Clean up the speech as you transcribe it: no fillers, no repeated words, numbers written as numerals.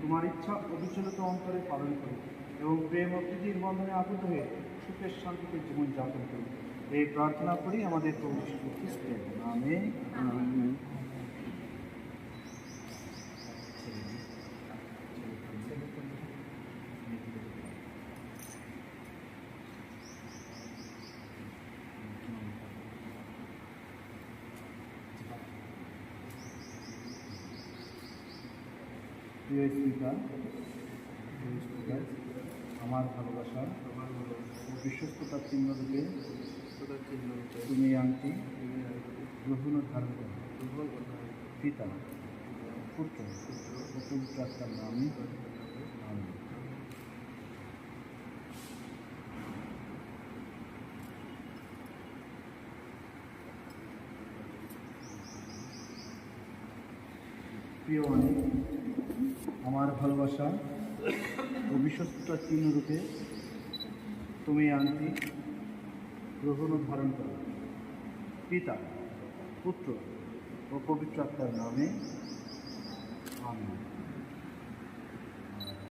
তোমার ইচ্ছা অবিচলিত অন্তরে পালন করি এবং প্রেম ও প্রীতির বন্ধনে আবদ্ধ হয়ে সুখের শান্তিতে জীবনযাপন করি। এই প্রার্থনা করি আমাদের প্রভু যীশু খ্রিস্টের নামে। প্রিয় স্পিকার, আমার ভালোবাসা ও বিশ্বস্ততার চিহ্নরূপে তুমি এই আংটি গ্রহণ ও ধারণ করো। পিতা, পুত্র ও পবিত্র আত্মার নামে আমিন। প্রিয় অনেক, আমার ভালোবাসা ও বিশ্বস্ততার চিহ্নরূপে তুমি আংটি গ্রহণ ও ধারণ করো। পিতা, পুত্র ও পবিত্র আত্মার নামে আমিন।